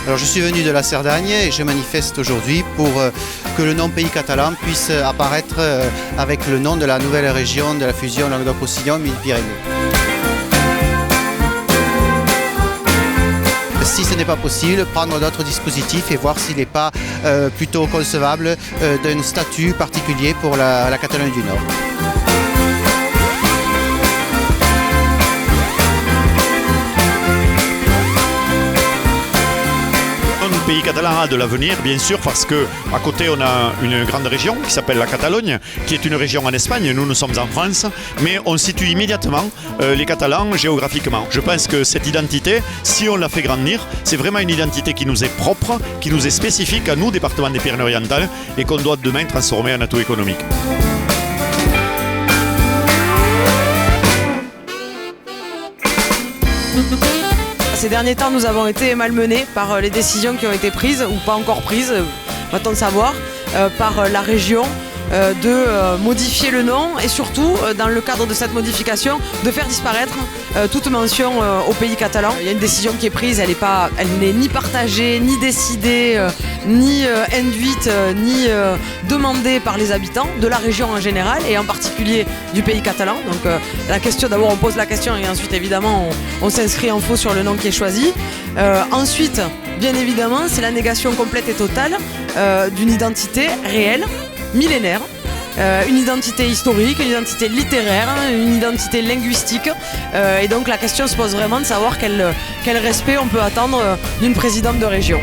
Alors je suis venu de la Cerdagne et je manifeste aujourd'hui pour que le nom Pays catalan puisse apparaître avec le nom de la nouvelle région de la fusion Languedoc-Roussillon-Midi-Pyrénées. Si ce n'est pas possible, prendre d'autres dispositifs et voir s'il n'est pas plutôt concevable d'un statut particulier pour la Catalogne du Nord. Le pays catalan a de l'avenir, bien sûr, parce qu'à côté, on a une grande région qui s'appelle la Catalogne, qui est une région en Espagne. Nous sommes en France, mais on situe immédiatement les Catalans géographiquement. Je pense que cette identité, si on la fait grandir, c'est vraiment une identité qui nous est propre, qui nous est spécifique à nous, département des Pyrénées-Orientales, et qu'on doit demain transformer en atout économique. Ces derniers temps, nous avons été malmenés par les décisions qui ont été prises, ou pas encore prises, va-t-on savoir, par la région de modifier le nom et surtout, dans le cadre de cette modification, de faire disparaître toute mention au pays catalan. Il y a une décision qui est prise, elle n'est ni partagée, ni décidée, ni induite, ni demandée par les habitants de la région en général et en particulier du pays catalan. Donc la question, d'abord on pose la question et ensuite évidemment on s'inscrit en faux sur le nom qui est choisi. Ensuite, bien évidemment, c'est la négation complète et totale d'une identité réelle, millénaire, une identité historique, une identité littéraire, une identité linguistique. Et donc la question se pose vraiment de savoir quel respect on peut attendre d'une présidente de région.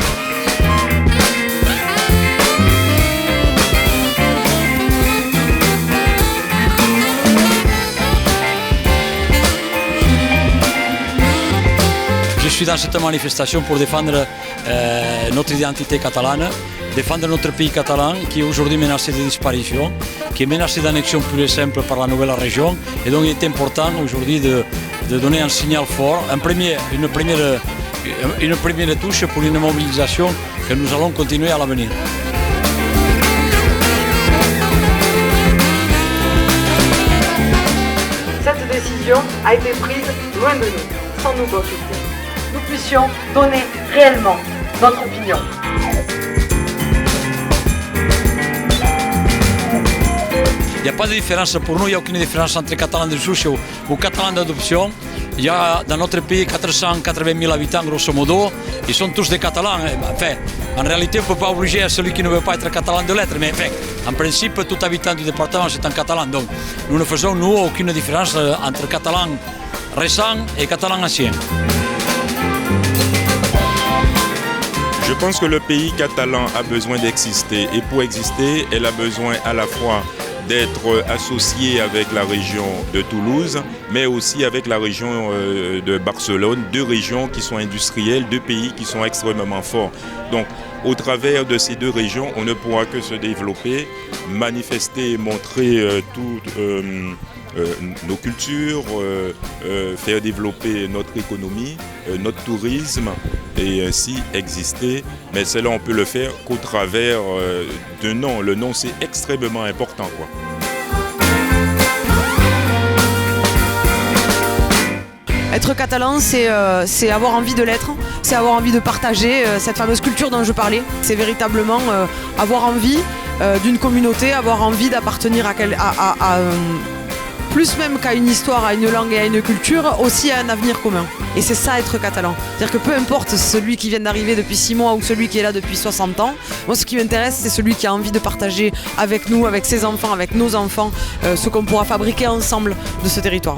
Je suis dans cette manifestation pour défendre notre identité catalane, défendre notre pays catalan qui est aujourd'hui menacé de disparition, qui est menacé d'annexion pure et simple par la nouvelle région. Et donc il est important aujourd'hui de donner un signal fort, une première touche pour une mobilisation que nous allons continuer à l'avenir. Cette décision a été prise loin de nous, sans nous consulter. Nous puissions donner réellement notre opinion. Il n'y a pas de différence pour nous, il n'y a aucune différence entre catalans de souche ou catalans d'adoption. Il y a dans notre pays 480 000 habitants grosso modo, ils sont tous des catalans. Enfin, en réalité, on ne peut pas obliger à celui qui ne veut pas être catalan de l'être, mais enfin, en principe, tout habitant du département c'est un catalan. Donc nous ne faisons nous aucune différence entre catalans récents et catalans anciens. Je pense que le pays catalan a besoin d'exister et pour exister, elle a besoin à la fois d'être associée avec la région de Toulouse, mais aussi avec la région de Barcelone, deux régions qui sont industrielles, deux pays qui sont extrêmement forts. Donc, au travers de ces deux régions, on ne pourra que se développer, manifester et montrer nos cultures, faire développer notre économie, notre tourisme et ainsi exister. Mais cela, on peut le faire qu'au travers d'un nom. Le nom, c'est extrêmement important, quoi. Être catalan, c'est avoir envie de l'être, c'est avoir envie de partager cette fameuse culture dont je parlais. C'est véritablement avoir envie d'une communauté, avoir envie d'appartenir à plus même qu'à une histoire, à une langue et à une culture, aussi à un avenir commun. Et c'est ça être catalan. C'est-à-dire que peu importe celui qui vient d'arriver depuis 6 mois ou celui qui est là depuis 60 ans, moi ce qui m'intéresse c'est celui qui a envie de partager avec nous, avec ses enfants, avec nos enfants, ce qu'on pourra fabriquer ensemble de ce territoire.